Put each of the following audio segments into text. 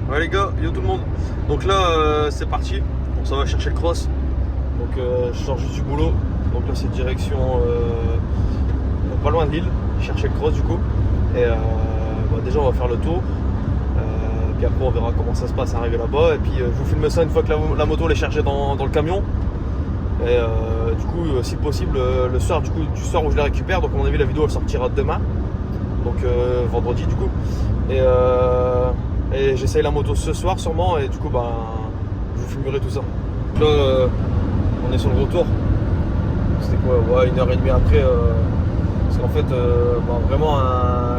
Ouais les gars, yo tout le monde. Donc là c'est parti, on s'en va chercher le cross. Donc je sors juste du boulot. Donc là c'est direction pas loin de Lille, chercher le cross du coup. Et déjà on va faire le tour. Puis après on verra comment ça se passe arriver là-bas. Et puis je vous filme ça une fois que la moto elle est chargée dans le camion. Et du coup si possible le soir du soir où je la récupère. Donc à mon avis la vidéo elle sortira demain. Donc vendredi du coup. Et j'essaye la moto ce soir sûrement et du coup je vous filmerai tout ça. Là on est sur le retour. C'était quoi, ouais, 1h30 après parce qu'en fait vraiment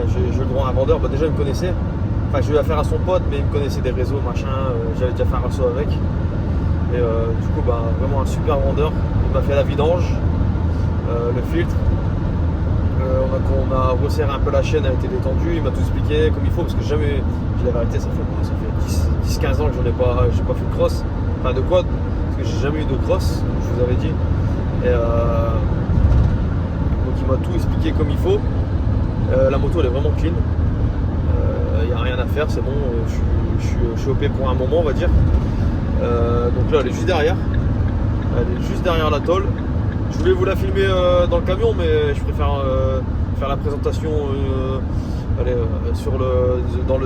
j'ai le droit à un vendeur. Déjà il me connaissait. Enfin j'ai eu affaire à son pote mais il me connaissait des réseaux machin, j'avais déjà fait un resto avec. Et du coup vraiment un super vendeur. Il m'a fait la vidange, le filtre. On a resserré un peu la chaîne, elle a été détendue, il m'a tout expliqué comme il faut parce que jamais, je la vérité, ça fait 10-15 ans que j'ai pas fait de cross, enfin de quad, parce que j'ai jamais eu de cross, comme je vous avais dit. Et donc il m'a tout expliqué comme il faut. La moto elle est vraiment clean, il n'y a rien à faire, c'est bon, je suis OP pour un moment on va dire. Donc là elle est juste derrière, la tôle. Je voulais vous la filmer dans le camion, mais je préfère faire la présentation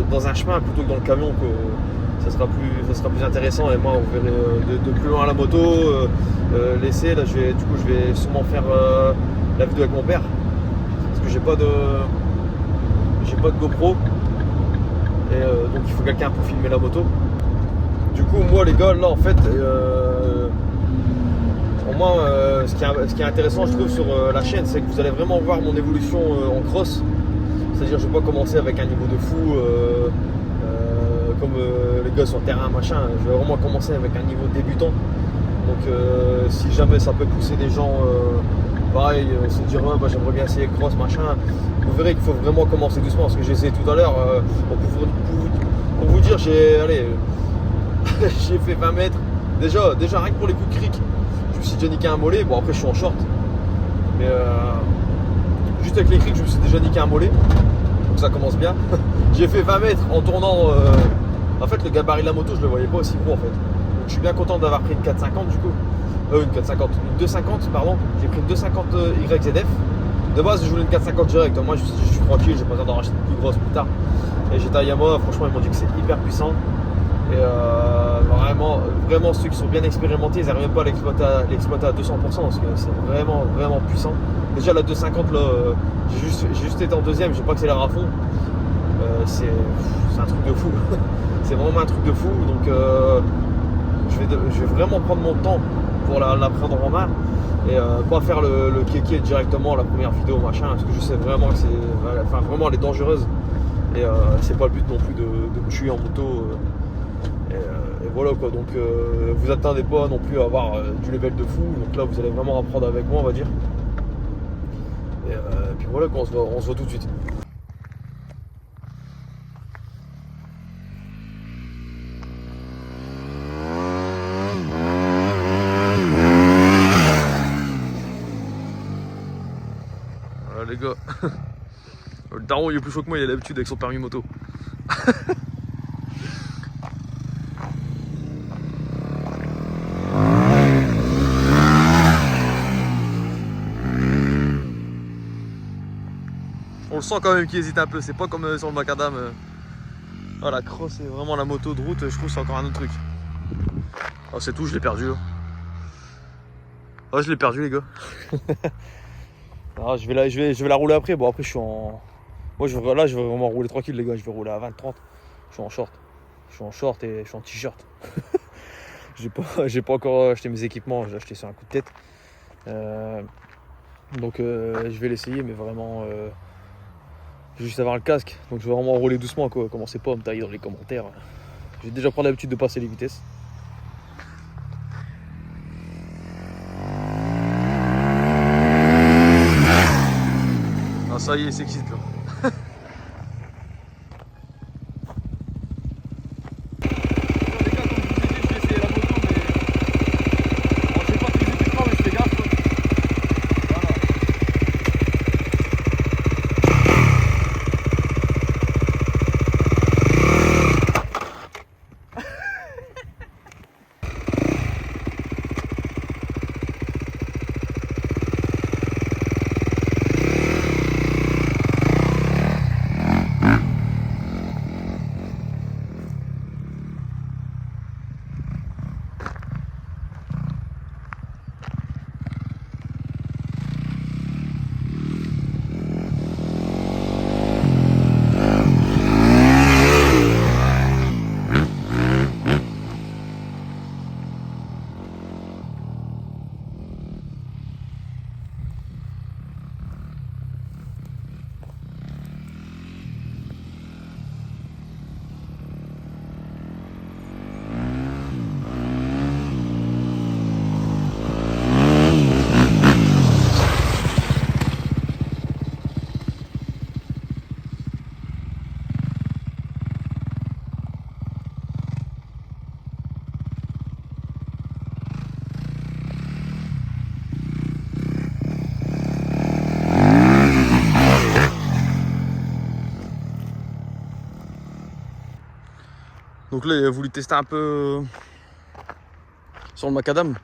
dans un chemin plutôt que dans le camion. Ça sera plus intéressant. Et moi, vous verrez de plus loin la moto. L'essai, là, je vais sûrement faire la vidéo avec mon père. Parce que j'ai pas de GoPro. Et donc, il faut quelqu'un pour filmer la moto. Du coup, moi, les gars, là, en fait... Pour moi, ce qui est intéressant, je trouve, sur la chaîne, c'est que vous allez vraiment voir mon évolution en cross. C'est-à-dire, je ne vais pas commencer avec un niveau de fou comme les gars sur terrain, machin. Je vais vraiment commencer avec un niveau débutant. Donc, si jamais ça peut pousser des gens, pareil, se dire j'aimerais bien essayer le cross, machin. Vous verrez qu'il faut vraiment commencer doucement. Parce que j'ai essayé tout à l'heure. Pour vous dire, j'ai fait 20 mètres. Déjà rien que pour les coups de cric. Je me suis déjà niqué un mollet, bon après je suis en short, mais juste avec les crics je me suis déjà niqué un mollet, donc ça commence bien. J'ai fait 20 mètres en tournant, en fait le gabarit de la moto je le voyais pas aussi gros en fait, donc je suis bien content d'avoir pris une 450 du coup, une 250 pardon, j'ai pris une 250 YZF, de base je voulais une 450 direct, moi je me suis dit je suis tranquille, j'ai pas besoin d'en racheter une plus grosse plus tard, et j'étais à Yamaha, franchement ils m'ont dit que c'est hyper puissant. Et vraiment ceux qui sont bien expérimentés, ils n'arrivent même pas à l'exploiter à 200% parce que c'est vraiment puissant. Déjà la 250 là, j'ai juste été en deuxième, j'ai pas accéléré à fond. C'est un truc de fou. C'est vraiment un truc de fou. Donc je vais vraiment prendre mon temps pour la prendre en main et pas faire le kéké directement la première vidéo machin, parce que je sais vraiment que vraiment elle est dangereuse et c'est pas le but non plus de me tuer en moto. Et voilà quoi, donc vous attendez pas non plus à avoir du level de fou, donc là vous allez vraiment apprendre avec moi on va dire. Et puis voilà quoi, on se voit tout de suite. Voilà les gars, le daron il est plus chaud que moi, il a l'habitude avec son permis moto. On le sent quand même qu'il hésite un peu, c'est pas comme sur le macadam. Oh, la cross c'est vraiment la moto de route, je trouve que c'est encore un autre truc. Oh c'est tout, je l'ai perdu là. Oh je l'ai perdu les gars. Ah, je vais la rouler après, bon après je suis en... Moi je vais vraiment rouler tranquille les gars, je vais rouler à 20-30. Je suis en short. Et je suis en t-shirt. j'ai pas encore acheté mes équipements, j'ai acheté sur un coup de tête. Donc je vais l'essayer mais vraiment... Je vais juste avoir le casque, donc je vais vraiment rouler doucement quoi. Commencez pas à me tailler dans les commentaires. J'ai déjà pris l'habitude de passer les vitesses. Ah ça y est, c'est excite là. Donc là, il a voulu tester un peu sur le macadam.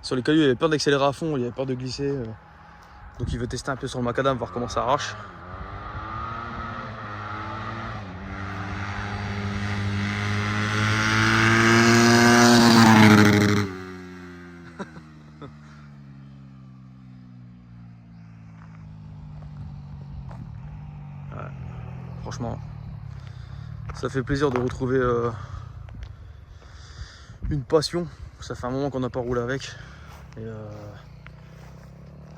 Sur les cailloux, il avait peur d'accélérer à fond, il avait peur de glisser. Donc il veut tester un peu sur le macadam, voir comment ça arrache. Ouais, franchement, ça fait plaisir de retrouver une passion. Ça fait un moment qu'on n'a pas roulé avec. Et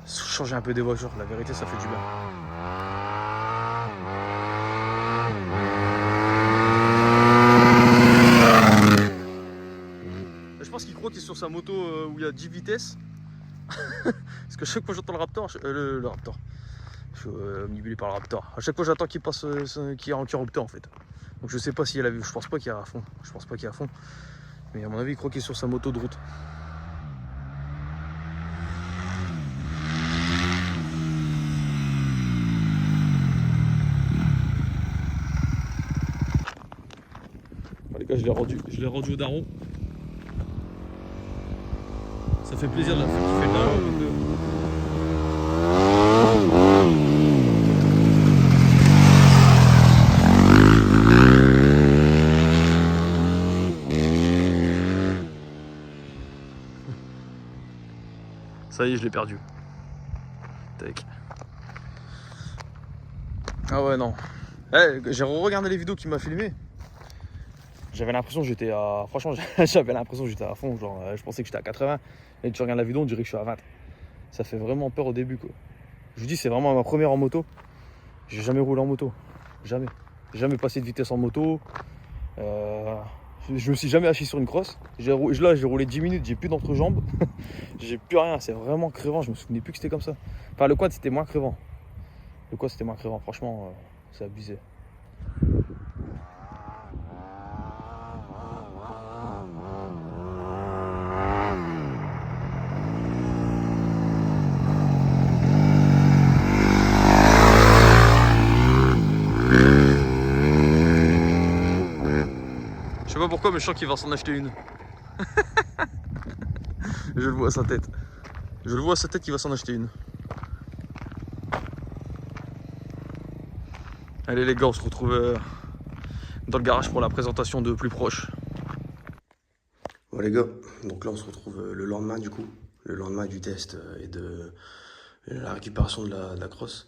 changer un peu des voitures, la vérité, ça fait du bien. Je pense qu'il croit qu'il est sur sa moto où il y a 10 vitesses. Parce que chaque fois que j'entends le Raptor, le Raptor, je suis omnibulé par le Raptor. À chaque fois j'attends qu'il passe, qu'il y a un Raptor en fait. Donc je sais pas s'il a vu, je pense pas qu'il y a à fond. Je pense pas qu'il y a à fond. Mais à mon avis, il croit qu'il est sur sa moto de route. Bon, les gars, je l'ai rendu au daron. Ça fait plaisir de la faire kiffer le daron. Ça y est, je l'ai perdu. Tac. Ah ouais, non. J'ai regardé les vidéos qu'il m'a filmé. J'avais l'impression que j'étais à. Franchement, j'avais l'impression que j'étais à fond. Genre, je pensais que j'étais à 80. Et tu regardes la vidéo, on dirait que je suis à 20. Ça fait vraiment peur au début, quoi. Je vous dis, c'est vraiment ma première en moto. J'ai jamais roulé en moto. Jamais. J'ai jamais passé de vitesse en moto. Je me suis jamais assis sur une crosse. Là, j'ai roulé 10 minutes, j'ai plus d'entrejambes. J'ai plus rien. C'est vraiment crevant. Je me souvenais plus que c'était comme ça. Enfin, le quad, c'était moins crevant. Le quad, c'était moins crevant. Franchement, c'est abusé. Je sais pas pourquoi, mais je sens qu'il va s'en acheter une. Je le vois à sa tête. Je le vois à sa tête qu'il va s'en acheter une. Allez les gars, on se retrouve dans le garage pour la présentation de plus proche. Bon les gars, donc là on se retrouve le lendemain du coup. Le lendemain du test et de la récupération de la crosse.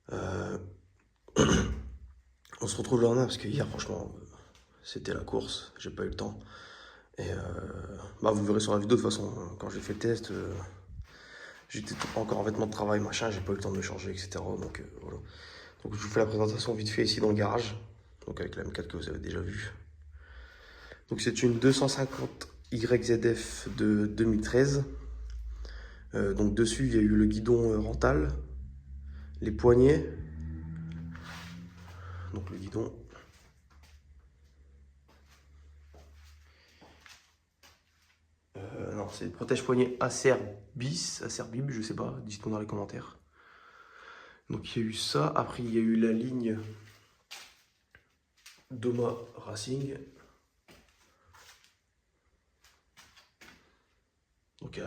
On se retrouve le lendemain parce que hier franchement c'était la course, j'ai pas eu le temps. Et vous verrez sur la vidéo de toute façon, quand j'ai fait le test, j'étais encore en vêtements de travail, machin, j'ai pas eu le temps de me changer, etc. Donc voilà. Donc je vous fais la présentation vite fait ici dans le garage. Donc avec la M4 que vous avez déjà vu. Donc c'est une 250 YZF de 2013. Donc dessus il y a eu le guidon Rental, les poignées. Donc le guidon. Non, c'est protège-poignet Acer bis, Acer bib, je sais pas, dites-moi dans les commentaires. Donc il y a eu ça, après il y a eu la ligne Doma Racing. Donc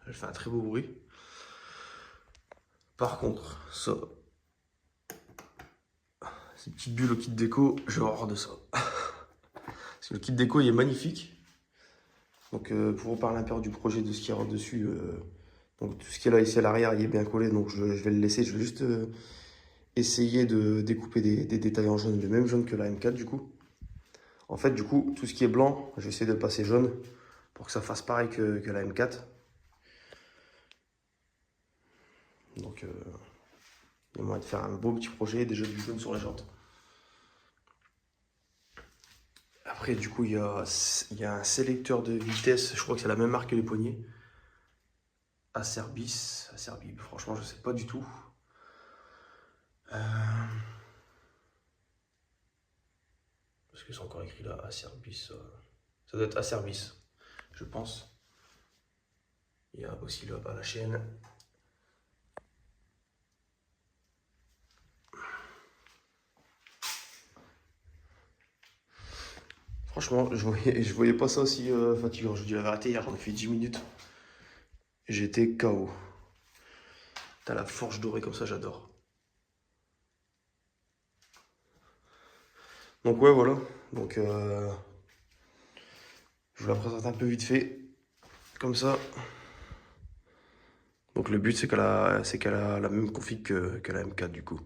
elle fait un très beau bruit. Par contre, ça, ces petites bulles au kit déco, j'ai horreur de ça. Parce que le kit déco il est magnifique. Donc pour vous parler un peu du projet de ce qu'il y a dessus, donc tout ce qui est là ici à l'arrière il est bien collé, donc je vais le laisser. Je vais juste essayer de découper des détails en jaune, le même jaune que la M4 du coup. En fait du coup tout ce qui est blanc, je vais essayer de le passer jaune pour que ça fasse pareil que la M4. Donc il y a moyen de faire un beau petit projet, déjà du jaune sur les jantes. Après du coup il y a un sélecteur de vitesse, je crois que c'est la même marque que les poignées. Acer bis, Acer bib, franchement je sais pas du tout. Parce que c'est encore écrit là, Acer bis. Ça doit être Acer bis, je pense. Il y a aussi là bas la chaîne. Franchement, je voyais pas ça aussi fatigant. Je vous dis la vérité, hier j'en ai fait 10 minutes. J'étais KO. T'as la forge dorée comme ça, j'adore. Donc ouais, voilà. Donc je vous la présente un peu vite fait. Comme ça. Donc le but c'est qu'elle a la même config que la M4 du coup.